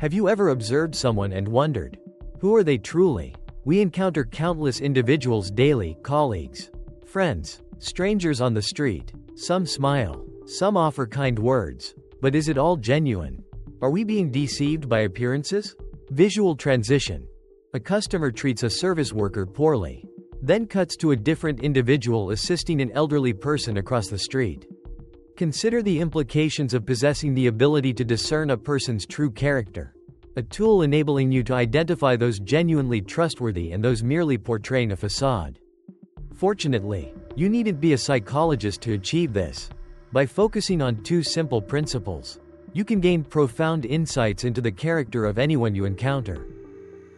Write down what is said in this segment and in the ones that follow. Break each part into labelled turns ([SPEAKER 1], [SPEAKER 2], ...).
[SPEAKER 1] Have you ever observed someone and wondered, who are they truly? We encounter countless individuals daily: colleagues, friends, strangers on the street. Some smile, some offer kind words. But is it all genuine? Are we being deceived by appearances? Visual transition. A customer treats a service worker poorly, then cuts to a different individual assisting an elderly person across the street. Consider the implications of possessing the ability to discern a person's true character. A tool enabling you to identify those genuinely trustworthy and those merely portraying a facade. Fortunately, you needn't be a psychologist to achieve this. By focusing on two simple principles, you can gain profound insights into the character of anyone you encounter.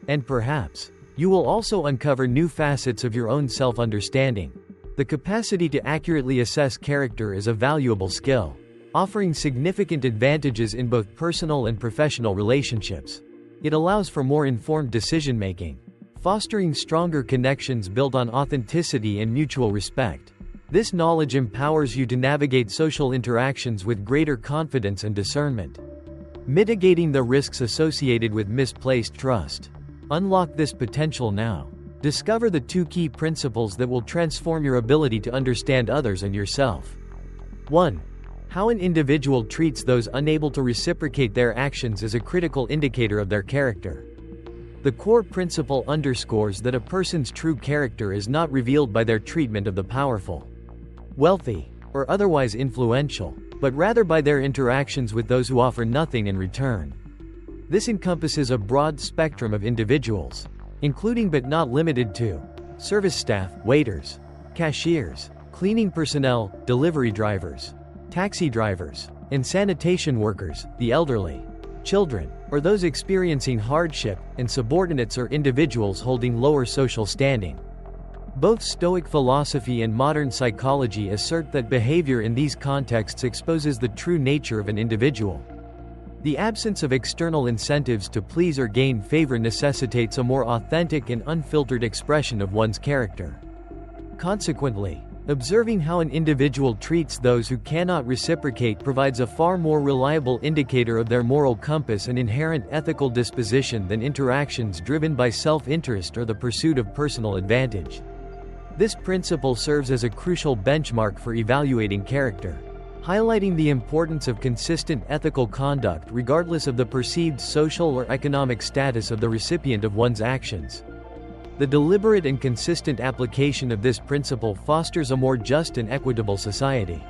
[SPEAKER 1] And perhaps, you will also uncover new facets of your own self-understanding. The capacity to accurately assess character is a valuable skill, offering significant advantages in both personal and professional relationships. It allows for more informed decision-making, fostering stronger connections built on authenticity and mutual respect. This knowledge empowers you to navigate social interactions with greater confidence and discernment, mitigating the risks associated with misplaced trust. Unlock this potential now. Discover the two key principles that will transform your ability to understand others and yourself. 1. How an individual treats those unable to reciprocate their actions is a critical indicator of their character. The core principle underscores that a person's true character is not revealed by their treatment of the powerful, wealthy, or otherwise influential, but rather by their interactions with those who offer nothing in return. This encompasses a broad spectrum of individuals, including but not limited to service staff, waiters, cashiers, cleaning personnel, delivery drivers, taxi drivers, and sanitation workers, the elderly, children, or those experiencing hardship, and subordinates or individuals holding lower social standing. Both Stoic philosophy and modern psychology assert that behavior in these contexts exposes the true nature of an individual. The absence of external incentives to please or gain favor necessitates a more authentic and unfiltered expression of one's character. Consequently, observing how an individual treats those who cannot reciprocate provides a far more reliable indicator of their moral compass and inherent ethical disposition than interactions driven by self-interest or the pursuit of personal advantage. This principle serves as a crucial benchmark for evaluating character, highlighting the importance of consistent ethical conduct regardless of the perceived social or economic status of the recipient of one's actions. The deliberate and consistent application of this principle fosters a more just and equitable society,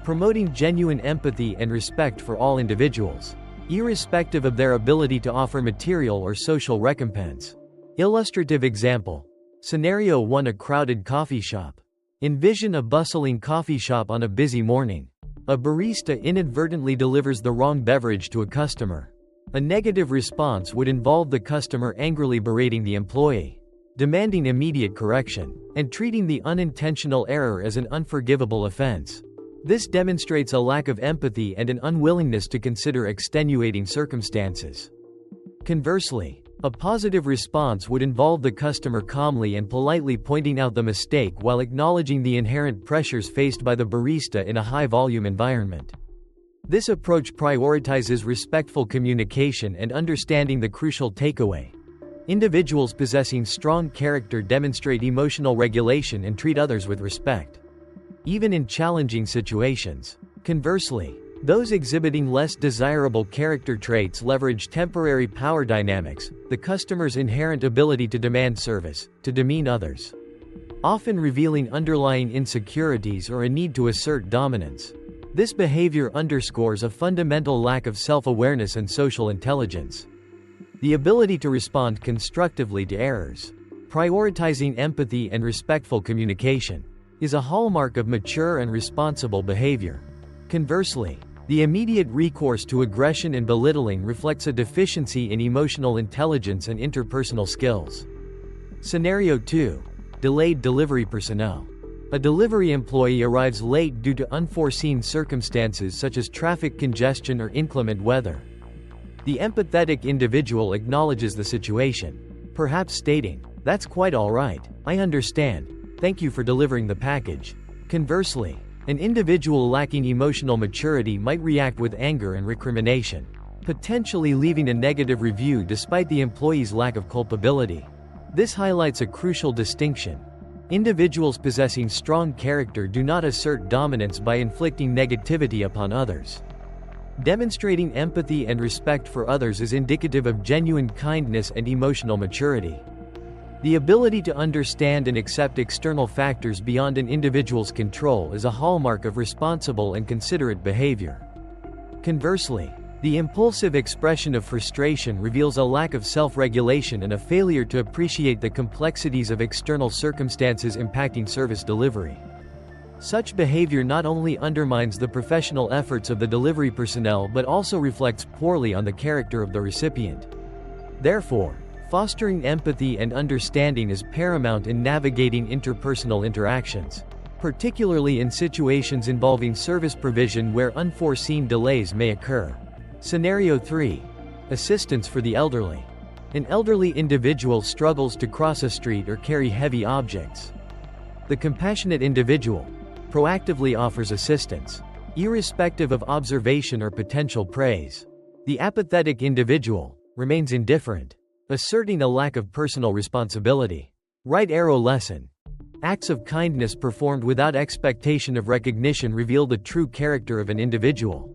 [SPEAKER 1] promoting genuine empathy and respect for all individuals, irrespective of their ability to offer material or social recompense. Illustrative example. Scenario 1: a crowded coffee shop. Envision a bustling coffee shop on a busy morning. A barista inadvertently delivers the wrong beverage to a customer. A negative response would involve the customer angrily berating the employee, demanding immediate correction, and treating the unintentional error as an unforgivable offense. This demonstrates a lack of empathy and an unwillingness to consider extenuating circumstances. Conversely, a positive response would involve the customer calmly and politely pointing out the mistake while acknowledging the inherent pressures faced by the barista in a high-volume environment. This approach prioritizes respectful communication and understanding the crucial takeaway. Individuals possessing strong character demonstrate emotional regulation and treat others with respect, even in challenging situations. Conversely, those exhibiting less desirable character traits leverage temporary power dynamics, the customer's inherent ability to demand service, to demean others, often revealing underlying insecurities or a need to assert dominance. This behavior underscores a fundamental lack of self-awareness and social intelligence. The ability to respond constructively to errors, prioritizing empathy and respectful communication, is a hallmark of mature and responsible behavior. Conversely, the immediate recourse to aggression and belittling reflects a deficiency in emotional intelligence and interpersonal skills. Scenario 2: delayed delivery personnel. A delivery employee arrives late due to unforeseen circumstances such as traffic congestion or inclement weather. The empathetic individual acknowledges the situation, perhaps stating, "That's quite all right, I understand. Thank you for delivering the package." Conversely, an individual lacking emotional maturity might react with anger and recrimination, potentially leaving a negative review despite the employee's lack of culpability. This highlights a crucial distinction. Individuals possessing strong character do not assert dominance by inflicting negativity upon others. Demonstrating empathy and respect for others is indicative of genuine kindness and emotional maturity. The ability to understand and accept external factors beyond an individual's control is a hallmark of responsible and considerate behavior. Conversely, the impulsive expression of frustration reveals a lack of self-regulation and a failure to appreciate the complexities of external circumstances impacting service delivery. Such behavior not only undermines the professional efforts of the delivery personnel but also reflects poorly on the character of the recipient. Therefore, fostering empathy and understanding is paramount in navigating interpersonal interactions, particularly in situations involving service provision where unforeseen delays may occur. Scenario 3. Assistance for the elderly. An elderly individual struggles to cross a street or carry heavy objects. The compassionate individual proactively offers assistance, irrespective of observation or potential praise. The apathetic individual remains indifferent, asserting a lack of personal responsibility. Right arrow lesson. Acts of kindness performed without expectation of recognition reveal the true character of an individual.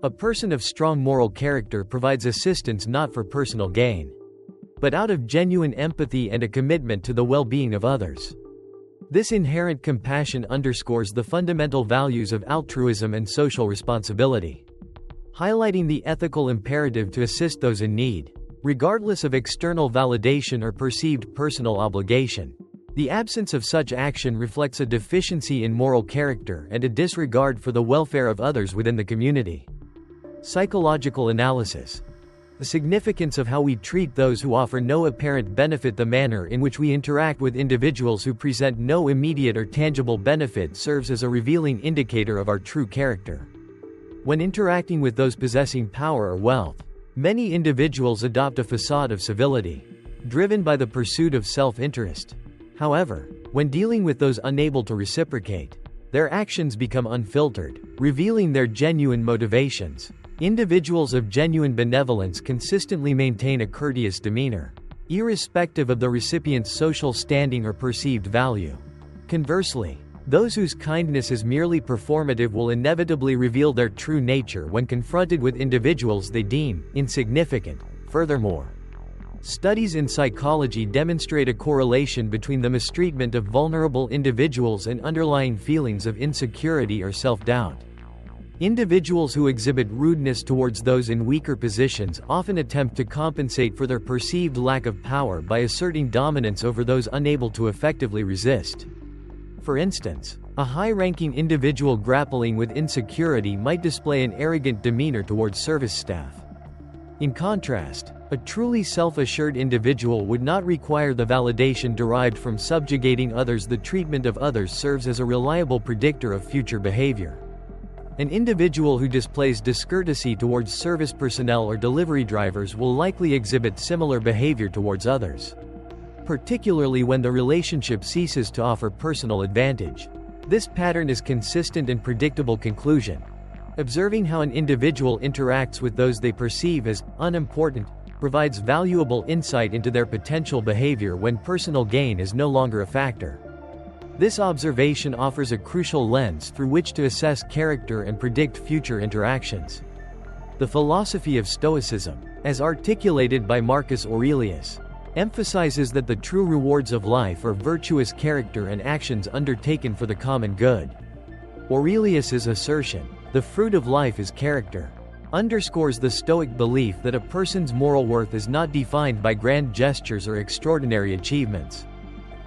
[SPEAKER 1] A person of strong moral character provides assistance not for personal gain, but out of genuine empathy and a commitment to the well-being of others. This inherent compassion underscores the fundamental values of altruism and social responsibility, highlighting the ethical imperative to assist those in need, regardless of external validation or perceived personal obligation. The absence of such action reflects a deficiency in moral character and a disregard for the welfare of others within the community. Psychological analysis. The significance of how we treat those who offer no apparent benefit. The manner in which we interact with individuals who present no immediate or tangible benefit serves as a revealing indicator of our true character. When interacting with those possessing power or wealth, many individuals adopt a facade of civility, driven by the pursuit of self-interest. However, when dealing with those unable to reciprocate, their actions become unfiltered, revealing their genuine motivations. Individuals of genuine benevolence consistently maintain a courteous demeanor, irrespective of the recipient's social standing or perceived value. Conversely, those whose kindness is merely performative will inevitably reveal their true nature when confronted with individuals they deem insignificant. Furthermore, studies in psychology demonstrate a correlation between the mistreatment of vulnerable individuals and underlying feelings of insecurity or self-doubt. Individuals who exhibit rudeness towards those in weaker positions often attempt to compensate for their perceived lack of power by asserting dominance over those unable to effectively resist. For instance, a high-ranking individual grappling with insecurity might display an arrogant demeanor towards service staff. In contrast, a truly self-assured individual would not require the validation derived from subjugating others. The treatment of others serves as a reliable predictor of future behavior. An individual who displays discourtesy towards service personnel or delivery drivers will likely exhibit similar behavior towards others, particularly when the relationship ceases to offer personal advantage. This pattern is consistent and predictable. Conclusion. Observing how an individual interacts with those they perceive as unimportant provides valuable insight into their potential behavior when personal gain is no longer a factor. This observation offers a crucial lens through which to assess character and predict future interactions. The philosophy of Stoicism, as articulated by Marcus Aurelius, emphasizes that the true rewards of life are virtuous character and actions undertaken for the common good. Aurelius's assertion, "The fruit of life is character," underscores the Stoic belief that a person's moral worth is not defined by grand gestures or extraordinary achievements,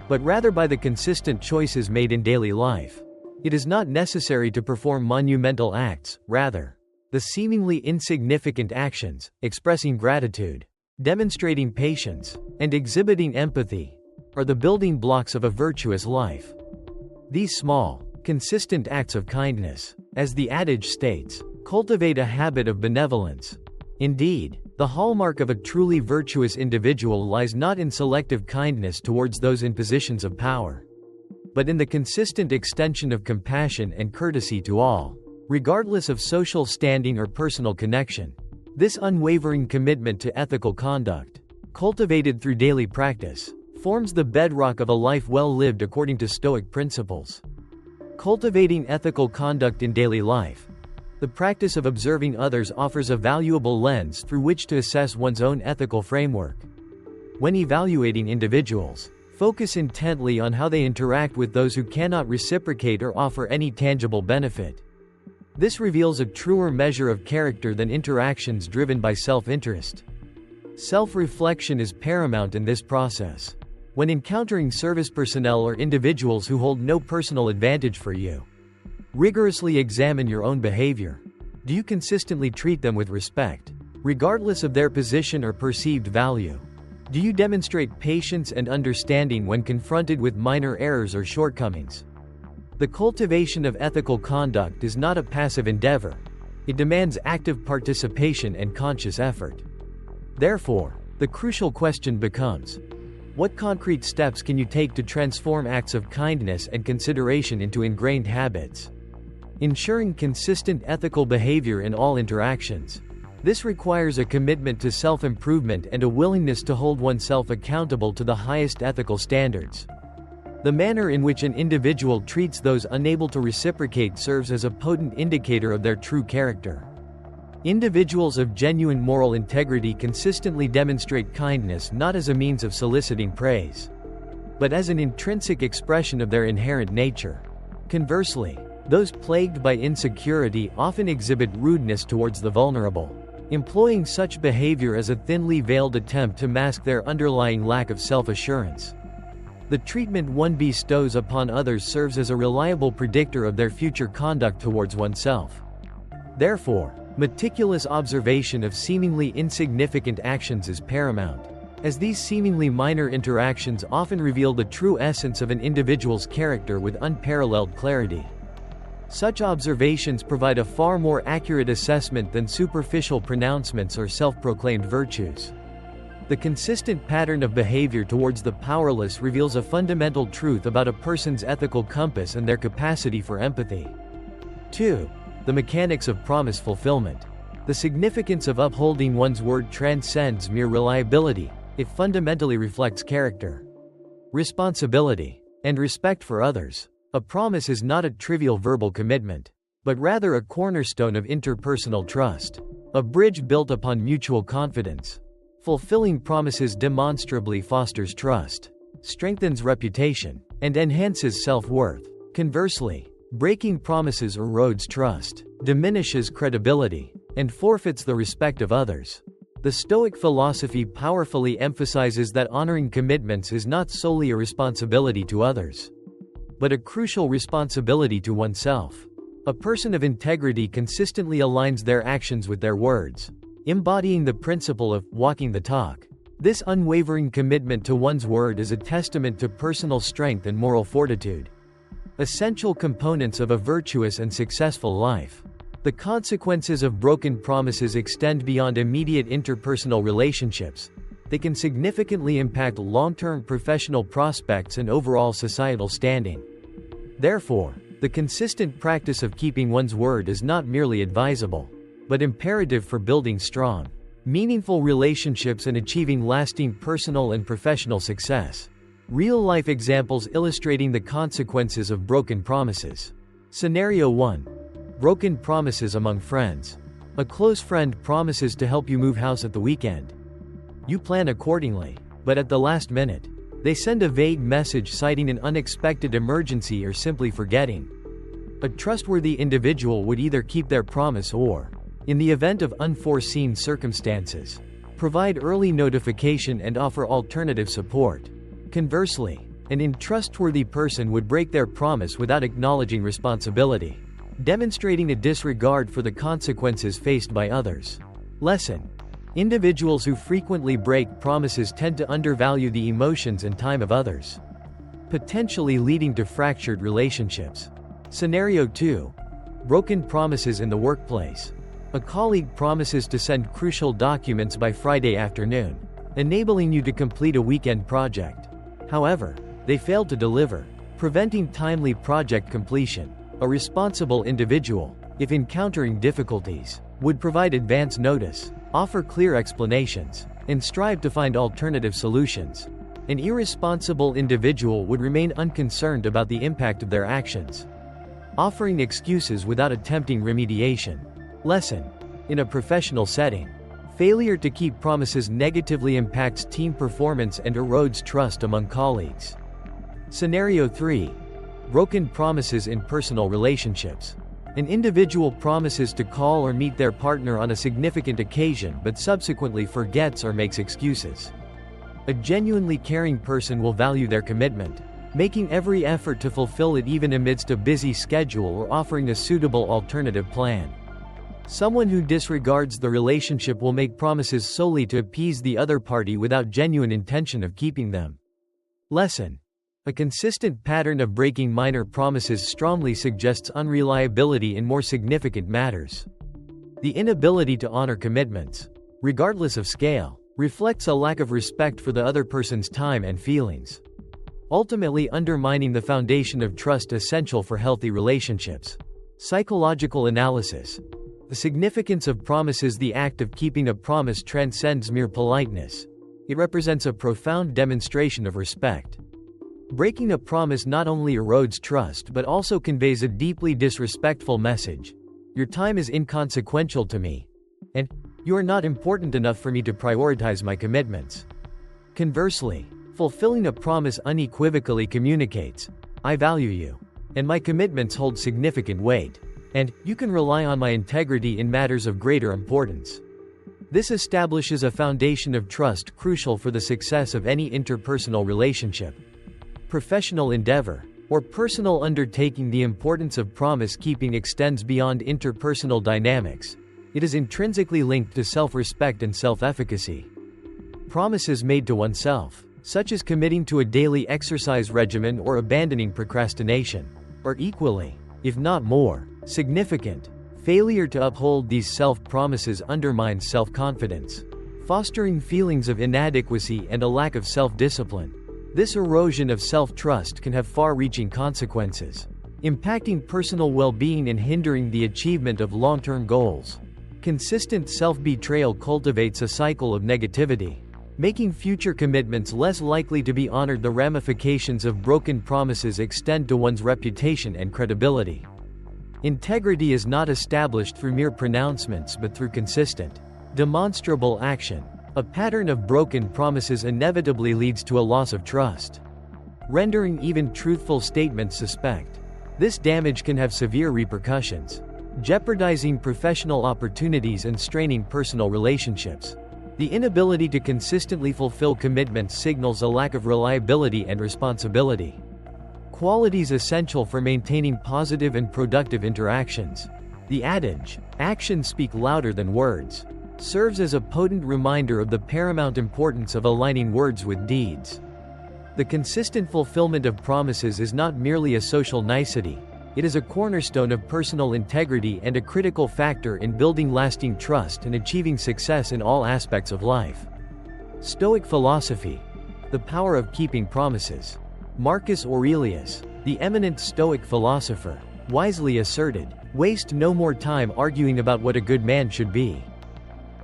[SPEAKER 1] but rather by the consistent choices made in daily life. It is not necessary to perform monumental acts, rather, the seemingly insignificant actions, expressing gratitude, demonstrating patience, and exhibiting empathy, are the building blocks of a virtuous life. These small, consistent acts of kindness, as the adage states, cultivate a habit of benevolence. Indeed, the hallmark of a truly virtuous individual lies not in selective kindness towards those in positions of power, but in the consistent extension of compassion and courtesy to all, regardless of social standing or personal connection. This unwavering commitment to ethical conduct, cultivated through daily practice, forms the bedrock of a life well lived according to Stoic principles. Cultivating ethical conduct in daily life. The practice of observing others offers a valuable lens through which to assess one's own ethical framework. When evaluating individuals, focus intently on how they interact with those who cannot reciprocate or offer any tangible benefit. This reveals a truer measure of character than interactions driven by self-interest. Self-reflection is paramount in this process. When encountering service personnel or individuals who hold no personal advantage for you, rigorously examine your own behavior. Do you consistently treat them with respect, regardless of their position or perceived value? Do you demonstrate patience and understanding when confronted with minor errors or shortcomings? The cultivation of ethical conduct is not a passive endeavor. It demands active participation and conscious effort. Therefore, the crucial question becomes, what concrete steps can you take to transform acts of kindness and consideration into ingrained habits? Ensuring consistent ethical behavior in all interactions. This requires a commitment to self-improvement and a willingness to hold oneself accountable to the highest ethical standards. The manner in which an individual treats those unable to reciprocate serves as a potent indicator of their true character. Individuals of genuine moral integrity consistently demonstrate kindness not as a means of soliciting praise, but as an intrinsic expression of their inherent nature. Conversely, those plagued by insecurity often exhibit rudeness towards the vulnerable, employing such behavior as a thinly veiled attempt to mask their underlying lack of self-assurance. The treatment one bestows upon others serves as a reliable predictor of their future conduct towards oneself. Therefore, meticulous observation of seemingly insignificant actions is paramount, as these seemingly minor interactions often reveal the true essence of an individual's character with unparalleled clarity. Such observations provide a far more accurate assessment than superficial pronouncements or self-proclaimed virtues. The consistent pattern of behavior towards the powerless reveals a fundamental truth about a person's ethical compass and their capacity for empathy. 2. The mechanics of promise fulfillment. The significance of upholding one's word transcends mere reliability. It fundamentally reflects character, responsibility, and respect for others. A promise is not a trivial verbal commitment, but rather a cornerstone of interpersonal trust, a bridge built upon mutual confidence. Fulfilling promises demonstrably fosters trust, strengthens reputation, and enhances self-worth. Conversely, breaking promises erodes trust, diminishes credibility, and forfeits the respect of others. The Stoic philosophy powerfully emphasizes that honoring commitments is not solely a responsibility to others, but a crucial responsibility to oneself. A person of integrity consistently aligns their actions with their words, embodying the principle of walking the talk. This unwavering commitment to one's word is a testament to personal strength and moral fortitude, essential components of a virtuous and successful life. The consequences of broken promises extend beyond immediate interpersonal relationships. They can significantly impact long-term professional prospects and overall societal standing. Therefore, the consistent practice of keeping one's word is not merely advisable, but imperative for building strong, meaningful relationships and achieving lasting personal and professional success. Real-life examples illustrating the consequences of broken promises. Scenario 1. Broken promises among friends. A close friend promises to help you move house at the weekend. You plan accordingly, but at the last minute, they send a vague message citing an unexpected emergency or simply forgetting. A trustworthy individual would either keep their promise or, in the event of unforeseen circumstances, provide early notification and offer alternative support. Conversely, an untrustworthy person would break their promise without acknowledging responsibility, demonstrating a disregard for the consequences faced by others. Lesson: individuals who frequently break promises tend to undervalue the emotions and time of others, potentially leading to fractured relationships. Scenario 2. Broken promises in the workplace. A colleague promises to send crucial documents by Friday afternoon, enabling you to complete a weekend project. However, they failed to deliver, preventing timely project completion. A responsible individual, if encountering difficulties, would provide advance notice, Offer clear explanations, and strive to find alternative solutions. An irresponsible individual would remain unconcerned about the impact of their actions, offering excuses without attempting remediation. Lesson: in a professional setting, failure to keep promises negatively impacts team performance and erodes trust among colleagues. Scenario 3. Broken promises in personal relationships. An individual promises to call or meet their partner on a significant occasion but subsequently forgets or makes excuses. A genuinely caring person will value their commitment, making every effort to fulfill it even amidst a busy schedule or offering a suitable alternative plan. Someone who disregards the relationship will make promises solely to appease the other party without genuine intention of keeping them. Lesson: a consistent pattern of breaking minor promises strongly suggests unreliability in more significant matters. The inability to honor commitments, regardless of scale, reflects a lack of respect for the other person's time and feelings, ultimately undermining the foundation of trust essential for healthy relationships. Psychological analysis. The significance of promises. The act of keeping a promise transcends mere politeness. It represents a profound demonstration of respect. Breaking a promise not only erodes trust but also conveys a deeply disrespectful message. Your time is inconsequential to me, and you are not important enough for me to prioritize my commitments. Conversely, fulfilling a promise unequivocally communicates, I value you, and my commitments hold significant weight, and you can rely on my integrity in matters of greater importance. This establishes a foundation of trust crucial for the success of any interpersonal relationship, professional endeavor, or personal undertaking. The importance of promise keeping extends beyond interpersonal dynamics. It is intrinsically linked to self-respect and self-efficacy. Promises made to oneself, such as committing to a daily exercise regimen or abandoning procrastination, are equally, if not more, significant. Failure to uphold these self-promises undermines self-confidence, fostering feelings of inadequacy and a lack of self-discipline. This erosion of self-trust can have far-reaching consequences, impacting personal well-being and hindering the achievement of long-term goals. Consistent self-betrayal cultivates a cycle of negativity, making future commitments less likely to be honored. The ramifications of broken promises extend to one's reputation and credibility. Integrity is not established through mere pronouncements but through consistent, demonstrable action. A pattern of broken promises inevitably leads to a loss of trust, rendering even truthful statements suspect. This damage can have severe repercussions, jeopardizing professional opportunities and straining personal relationships. The inability to consistently fulfill commitments signals a lack of reliability and responsibility, qualities essential for maintaining positive and productive interactions. The adage, "Actions speak louder than words," serves as a potent reminder of the paramount importance of aligning words with deeds. The consistent fulfillment of promises is not merely a social nicety, it is a cornerstone of personal integrity and a critical factor in building lasting trust and achieving success in all aspects of life. Stoic philosophy. The power of keeping promises. Marcus Aurelius, the eminent Stoic philosopher, wisely asserted, "Waste no more time arguing about what a good man should be."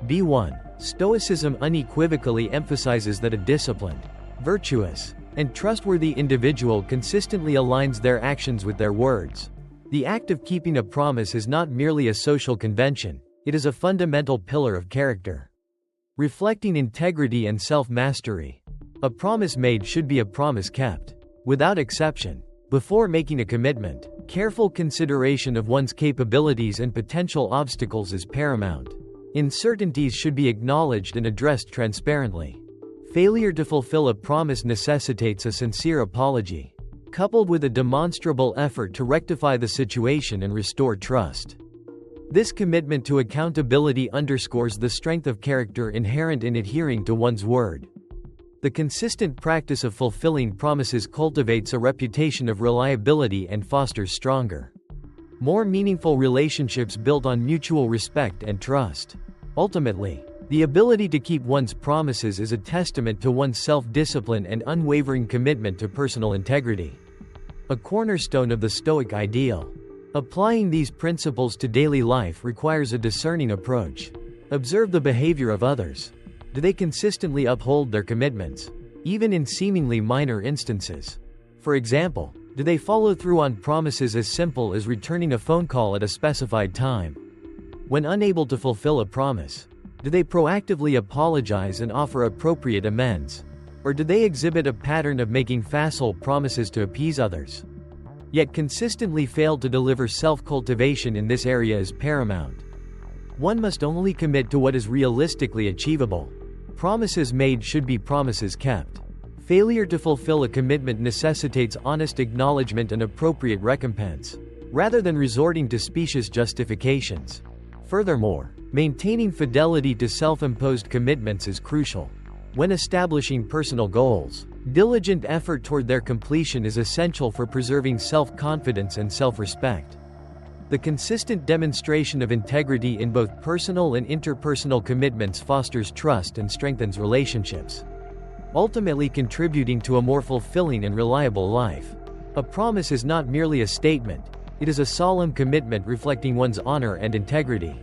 [SPEAKER 1] B1. Stoicism unequivocally emphasizes that a disciplined, virtuous, and trustworthy individual consistently aligns their actions with their words. The act of keeping a promise is not merely a social convention, it is a fundamental pillar of character, reflecting integrity and self-mastery. A promise made should be a promise kept, without exception. Before making a commitment, careful consideration of one's capabilities and potential obstacles is paramount. Uncertainties should be acknowledged and addressed transparently. Failure to fulfill a promise necessitates a sincere apology, coupled with a demonstrable effort to rectify the situation and restore trust. This commitment to accountability underscores the strength of character inherent in adhering to one's word. The consistent practice of fulfilling promises cultivates a reputation of reliability and fosters stronger, more meaningful relationships built on mutual respect and trust. Ultimately, the ability to keep one's promises is a testament to one's self-discipline and unwavering commitment to personal integrity, a cornerstone of the Stoic ideal. Applying these principles to daily life requires a discerning approach, Observe the behavior of others. Do they consistently uphold their commitments, even in seemingly minor instances? For example, do they follow through on promises as simple as returning a phone call at a specified time? When unable to fulfill a promise, do they proactively apologize and offer appropriate amends? Or do they exhibit a pattern of making facile promises to appease others, yet consistently fail to deliver? Self-cultivation in this area is paramount. One must only commit to what is realistically achievable. Promises made should be promises kept. Failure to fulfill a commitment necessitates honest acknowledgement and appropriate recompense, rather than resorting to specious justifications. Furthermore, maintaining fidelity to self-imposed commitments is crucial. When establishing personal goals, diligent effort toward their completion is essential for preserving self-confidence and self-respect. The consistent demonstration of integrity in both personal and interpersonal commitments fosters trust and strengthens relationships, ultimately contributing to a more fulfilling and reliable life. A promise is not merely a statement, it is a solemn commitment reflecting one's honor and integrity.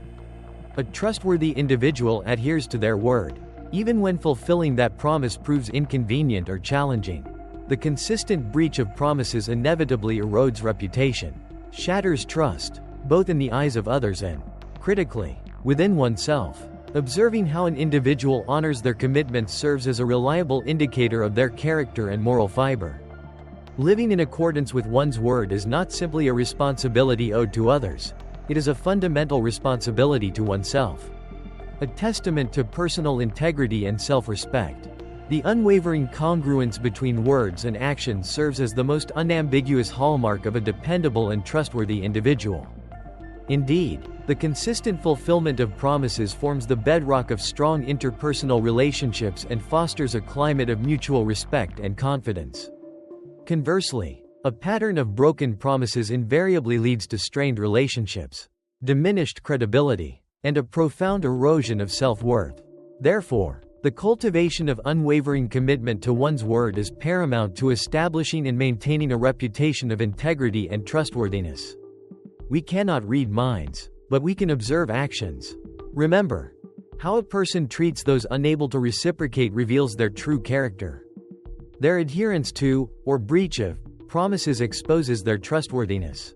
[SPEAKER 1] A trustworthy individual adheres to their word, even when fulfilling that promise proves inconvenient or challenging. The consistent breach of promises inevitably erodes reputation, shatters trust, both in the eyes of others and, critically, within oneself. Observing how an individual honors their commitments serves as a reliable indicator of their character and moral fiber. Living in accordance with one's word is not simply a responsibility owed to others, it is a fundamental responsibility to oneself. A testament to personal integrity and self-respect. The unwavering congruence between words and actions serves as the most unambiguous hallmark of a dependable and trustworthy individual. Indeed, the consistent fulfillment of promises forms the bedrock of strong interpersonal relationships and fosters a climate of mutual respect and confidence. Conversely, a pattern of broken promises invariably leads to strained relationships, diminished credibility, and a profound erosion of self-worth. Therefore, the cultivation of unwavering commitment to one's word is paramount to establishing and maintaining a reputation of integrity and trustworthiness. We cannot read minds, but we can observe actions. Remember, how a person treats those unable to reciprocate reveals their true character. Their adherence to, or breach of, promises exposes their trustworthiness.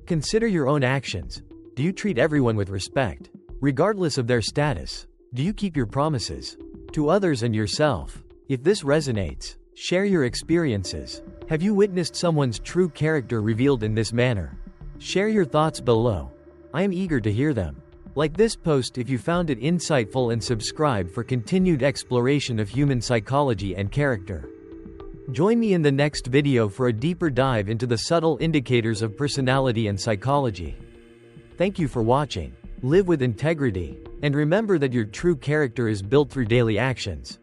[SPEAKER 1] Consider your own actions. Do you treat everyone with respect, regardless of their status? Do you keep your promises to others and yourself? If this resonates, share your experiences. Have you witnessed someone's true character revealed in this manner? Share your thoughts below. I am eager to hear them. Like this post if you found it insightful and subscribe for continued exploration of human psychology and character. Join me in the next video for a deeper dive into the subtle indicators of personality and psychology. Thank you for watching. Live with integrity, and remember that your true character is built through daily actions.